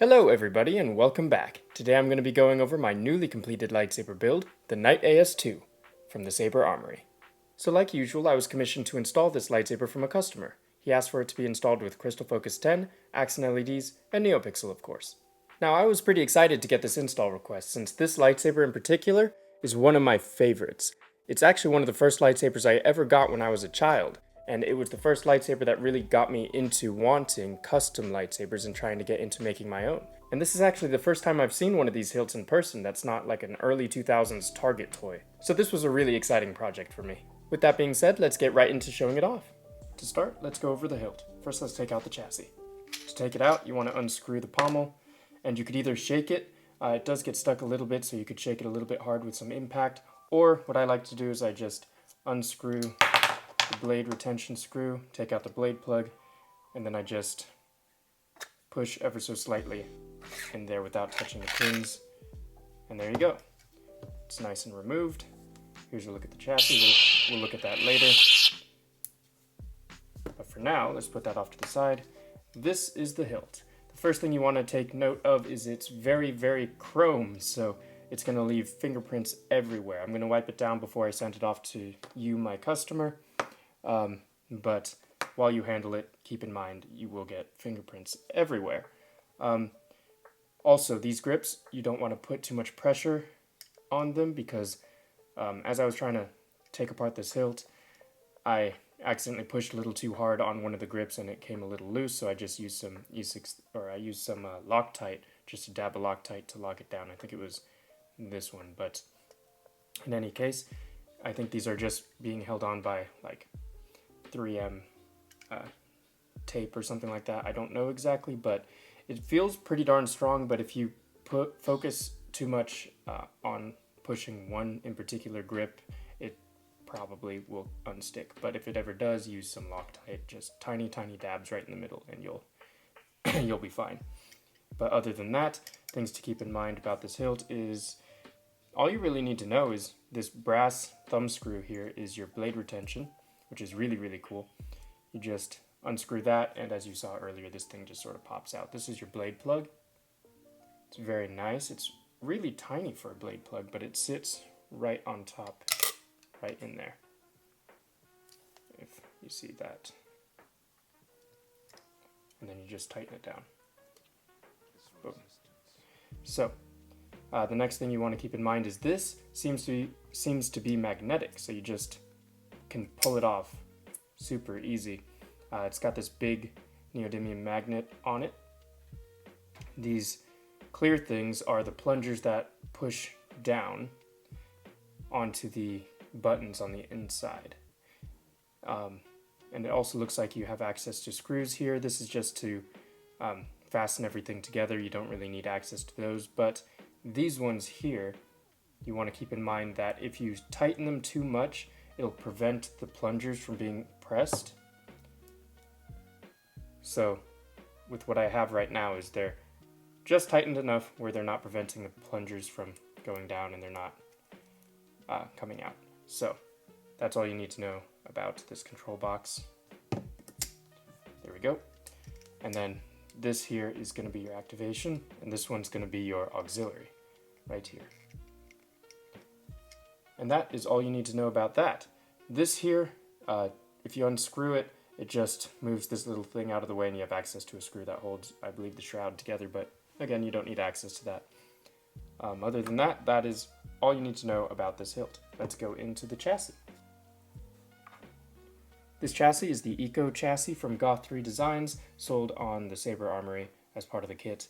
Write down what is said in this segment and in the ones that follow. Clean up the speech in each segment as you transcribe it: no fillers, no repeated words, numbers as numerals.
Hello everybody and welcome back. Today I'm going to be going over my newly completed lightsaber build, the Knight AS2, from the Saber Armory. So like usual, I was commissioned to install this lightsaber from a customer. He asked for it to be installed with Crystal Focus 10, accent LEDs, and Neopixel of course. Now I was pretty excited to get this install request since this lightsaber in particular is one of my favorites. It's actually one of the first lightsabers I ever got when I was a child. And it was the first lightsaber that really got me into wanting custom lightsabers and trying to get into making my own. And this is actually the first time I've seen one of these hilts in person that's not like an early 2000s Target toy. So this was a really exciting project for me. With that being said, let's get right into showing it off. To start, let's go over the hilt. First, let's take out the chassis. To take it out, you want to unscrew the pommel, and you could either shake it. It does get stuck a little bit, so you could shake it a little bit hard with some impact. Or what I like to do is I just unscrew the blade retention screw, take out the blade plug, and then I just push ever so slightly in there without touching the pins, and there you go. It's nice and removed. Here's a look at the chassis. We'll look at that later. But for now, let's put that off to the side. This is the hilt. The first thing you want to take note of is it's very, very chrome, so it's going to leave fingerprints everywhere. I'm going to wipe it down before I send it off to you, my customer. But while you handle it, keep in mind you will get fingerprints everywhere. Also, these grips, you don't want to put too much pressure on them because as I was trying to take apart this hilt, I accidentally pushed a little too hard on one of the grips and it came a little loose, so I just used some Loctite, just to dab a Loctite to lock it down. I think it was this one, but in any case, I think these are just being held on by like 3M tape or something like that. I don't know exactly, but it feels pretty darn strong. But if you focus too much on pushing one in particular grip, it probably will unstick. But if it ever does, use some Loctite, just tiny dabs right in the middle, and you'll be fine. But other than that, things to keep in mind about this hilt is all you really need to know is this brass thumb screw here is your blade retention, which is really, really cool. You just unscrew that, and as you saw earlier, this thing just sort of pops out. This is your blade plug. It's very nice. It's really tiny for a blade plug, but it sits right on top, right in there. If you see that. And then you just tighten it down. Boom. So, the next thing you want to keep in mind is this seems to be magnetic, so you just can pull it off super easy. It's got this big neodymium magnet on it. These clear things are the plungers that push down onto the buttons on the inside. And it also looks like you have access to screws here. This is just to fasten everything together. You don't really need access to those, but these ones here, you want to keep in mind that if you tighten them too much, it'll prevent the plungers from being pressed. So with what I have right now is they're just tightened enough where they're not preventing the plungers from going down and they're not coming out. So that's all you need to know about this control box. There we go. And then this here is going to be your activation, and this one's going to be your auxiliary right here. And that is all you need to know about that. This here, if you unscrew it, it just moves this little thing out of the way and you have access to a screw that holds, I believe, the shroud together, but again, you don't need access to that. Other than that, that is all you need to know about this hilt. Let's go into the chassis. This chassis is the Eco chassis from Goth 3 Designs, sold on the Saber Armory as part of the kit.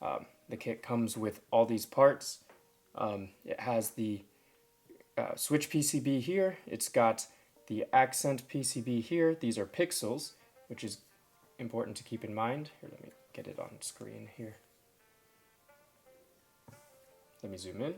The kit comes with all these parts. It has the switch PCB here. It's got the accent PCB here. These are pixels, which is important to keep in mind. Here, let me get it on screen here. Let me zoom in.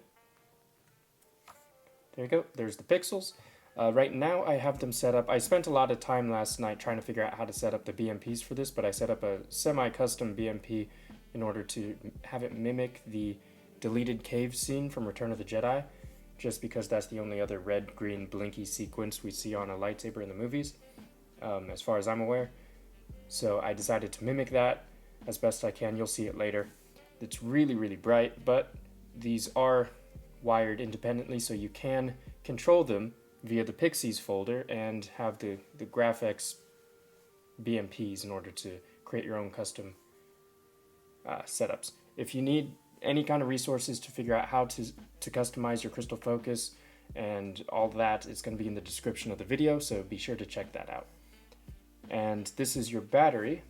There you go. There's the pixels. Right now I have them set up. I spent a lot of time last night trying to figure out how to set up the BMPs for this, but I set up a semi-custom BMP in order to have it mimic the deleted cave scene from Return of the Jedi, just because that's the only other red, green, blinky sequence we see on a lightsaber in the movies, as far as I'm aware. So I decided to mimic that as best I can. You'll see it later. that's really, really bright, but these are wired independently, so you can control them via the Pixies folder and have the GraphX BMPs in order to create your own custom setups. If you need any kind of resources to figure out how to customize your crystal focus and all that, it's going to be in the description of the video, so be sure to check that out. And this is your battery.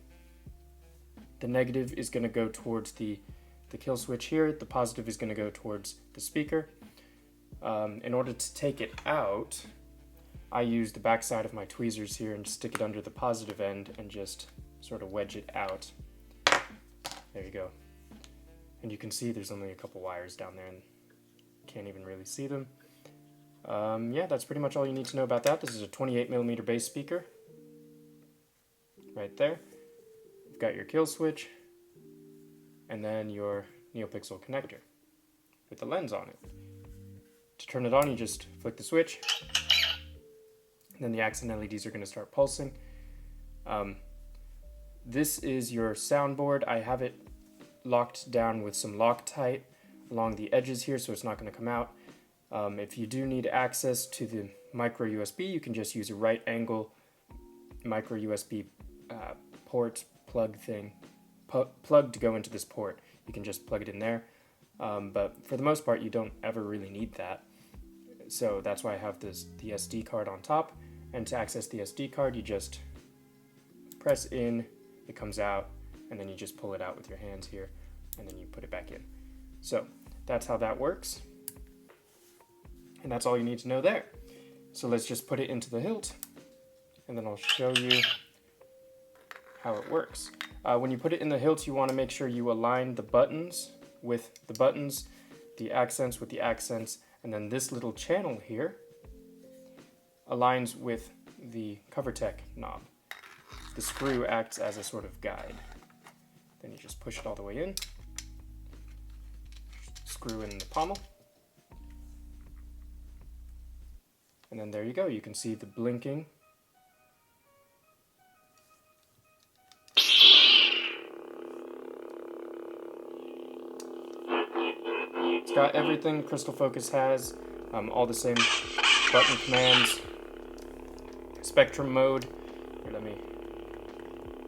The negative is going to go towards the kill switch here. The positive is going to go towards the speaker. In order to take it out, I use the back side of my tweezers here and stick it under the positive end and just sort of wedge it out. There you go. And you can see there's only a couple wires down there and can't even really see them. Yeah, that's pretty much all you need to know about that. This is a 28mm bass speaker. Right there. You've got your kill switch and then your Neopixel connector with the lens on it. To turn it on, you just flick the switch, and then the accent LEDs are going to start pulsing. This is your soundboard. I have it locked down with some Loctite along the edges here, so it's not going to come out. If you do need access to the micro USB, you can just use a right angle micro USB port plug thing, plug to go into this port. You can just plug it in there, but for the most part you don't ever really need that, so that's why I have the SD card on top. And to access the SD card, you just press in, it comes out, and then you just pull it out with your hands here, and then you put it back in. So that's how that works, and that's all you need to know there. So let's just put it into the hilt, and then I'll show you how it works. When you put it in the hilt, you want to make sure you align the buttons with the buttons, the accents with the accents, and then this little channel here aligns with the CoverTech knob. The screw acts as a sort of guide. Then you just push it all the way in, screw in the pommel, and then there you go. You can see the blinking. It's got everything Crystal Focus has, all the same button commands, spectrum mode. Here, let me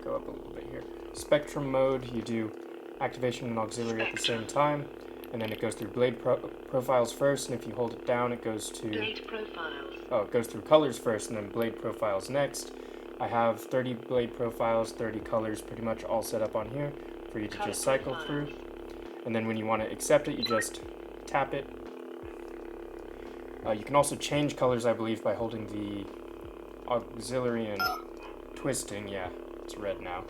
go up a little bit here. Spectrum mode, you do activation and auxiliary at the same time, and then it goes through blade profiles first, and if you hold it down, it goes to blade profiles. Oh, it goes through colors first, and then blade profiles next. I have 30 blade profiles, 30 colors, pretty much all set up on here for you to just cycle through. And then when you want to accept it, you just tap it. You can also change colors, I believe, by holding the auxiliary and twisting. Yeah, it's red now.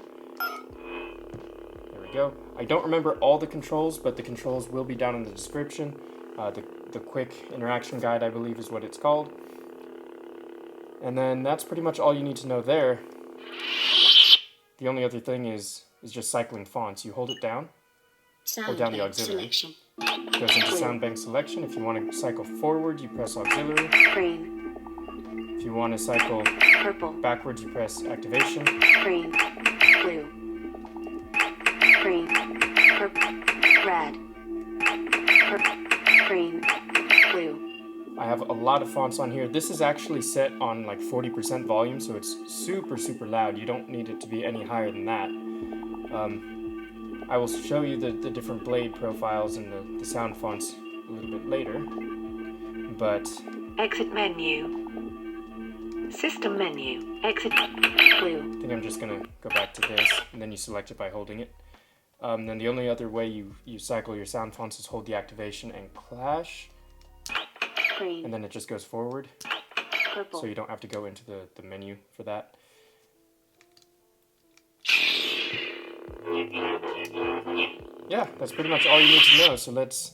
There we go. I don't remember all the controls, but the controls will be down in the description. The quick interaction guide, I believe, is what it's called. And then that's pretty much all you need to know there. The only other thing is just cycling fonts. You hold it down. Hold down the auxiliary. Selection. It goes into sound bank selection. If you want to cycle forward, you press auxiliary. Green. If you want to cycle purple backwards, you press activation. Green. Blue. Green. Purple. Red. Green. Blue. I have a lot of fonts on here. This is actually set on like 40% volume, so it's super, super loud. You don't need it to be any higher than that. I will show you the different blade profiles and the sound fonts a little bit later, but... Exit menu. System menu. Exit blue. I think I'm just going to go back to this, and then you select it by holding it. Then the only other way you cycle your sound fonts is hold the activation and clash, green. And then it just goes forward. Purple. So you don't have to go into the menu for that. Yeah, that's pretty much all you need to know. So let's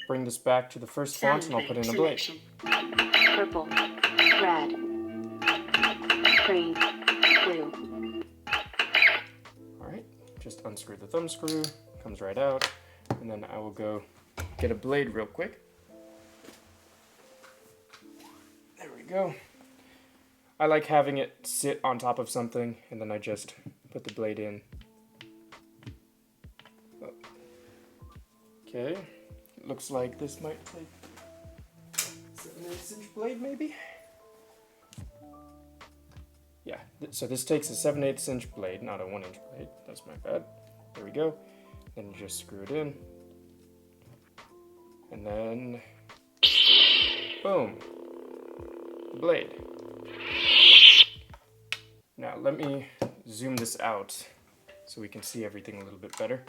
bring this back to the first font, and I'll put in a blade. Purple, red, green, blue. Alright, just unscrew the thumb screw, comes right out, and then I will go get a blade real quick. There we go. I like having it sit on top of something, and then I just put the blade in. Okay, looks like this might take 7/8 inch blade maybe? Yeah, so this takes a 7/8 inch blade, not a 1 inch blade. That's my bad. There we go. Then you just screw it in. And then, boom, the blade. Now let me zoom this out so we can see everything a little bit better.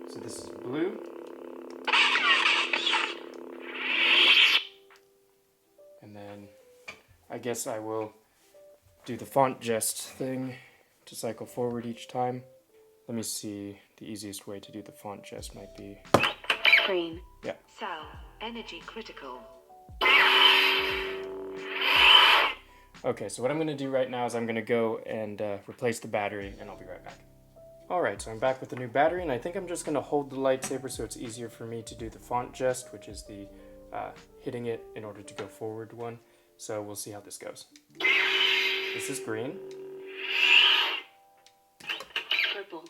So this is blue. And then I guess I will do the font jest thing to cycle forward each time. Let me see, the easiest way to do the font jest might be... Green. Yeah. Cell. Energy critical. Okay, so what I'm going to do right now is I'm going to go and replace the battery, and I'll be right back. Alright, so I'm back with the new battery, and I think I'm just going to hold the lightsaber so it's easier for me to do the font jest, which is the hitting it in order to go forward one. So we'll see how this goes. This is green. Purple.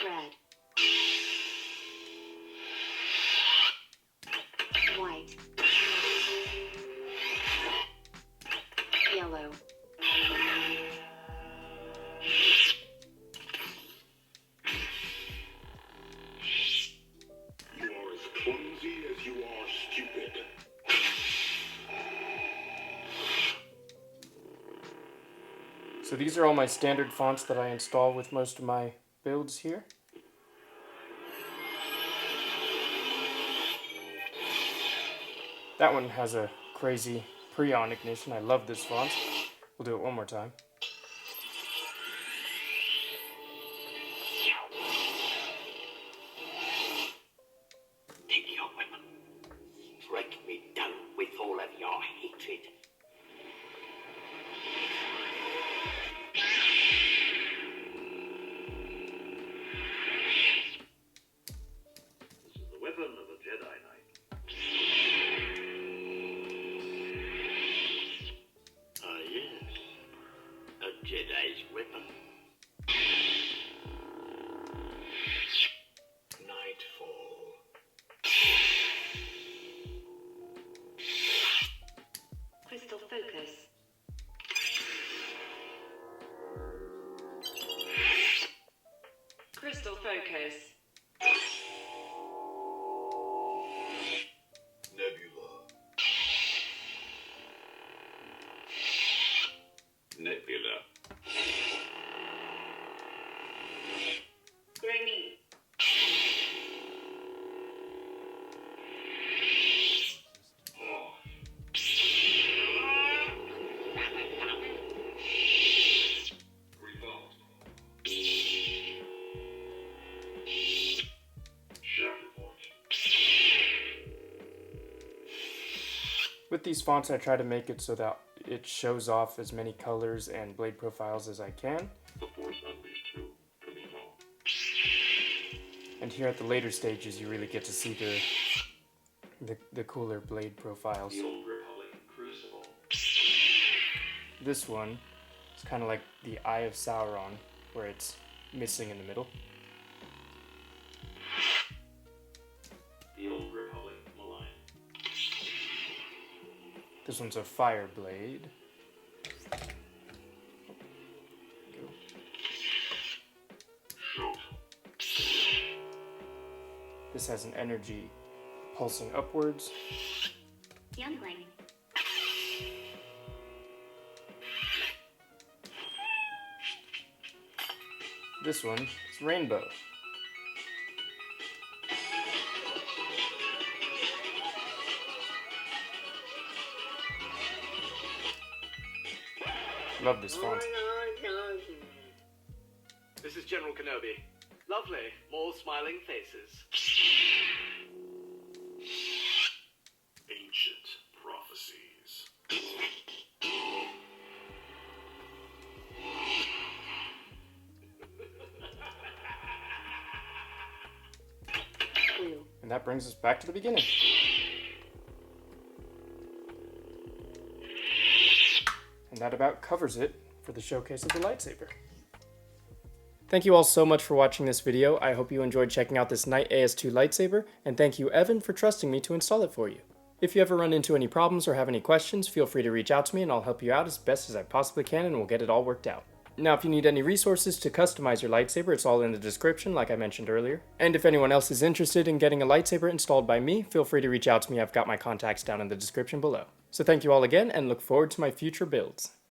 Red. White. Yellow. You are as clumsy as you are stupid. So these are all my standard fonts that I install with most of my builds here. That one has a crazy pre-on ignition. I love this font. We'll do it one more time. Take your weapon. Strike me down with all of your hatred. This is the weapon of a Jedi Knight. Ah, yes. A Jedi's weapon. Nightfall. Crystal focus. Crystal focus. Nebula. Nebula. Green. Oh. Revolt. Shatterport. With these fonts, I try to make it so that it shows off as many colors and blade profiles as I can. The Force Unleashed 2. Coming home. And here at the later stages, you really get to see the cooler blade profiles. The Old Republic Crucible. This one is kind of like the Eye of Sauron, where it's missing in the middle. The Old Republic Malign. This one's a fire blade. Go. Shoot. This has an energy pulsing upwards. Youngling. This one is rainbow. Love this font. This is General Kenobi. Lovely. More smiling faces. Ancient prophecies. Blue. And that brings us back to the beginning. And that about covers it for the showcase of the lightsaber. Thank you all so much for watching this video. I hope you enjoyed checking out this Knight AS2 lightsaber, and thank you Evan for trusting me to install it for you. If you ever run into any problems or have any questions, feel free to reach out to me and I'll help you out as best as I possibly can and we'll get it all worked out. Now if you need any resources to customize your lightsaber, it's all in the description like I mentioned earlier. And if anyone else is interested in getting a lightsaber installed by me, feel free to reach out to me. I've got my contacts down in the description below. So thank you all again and look forward to my future builds.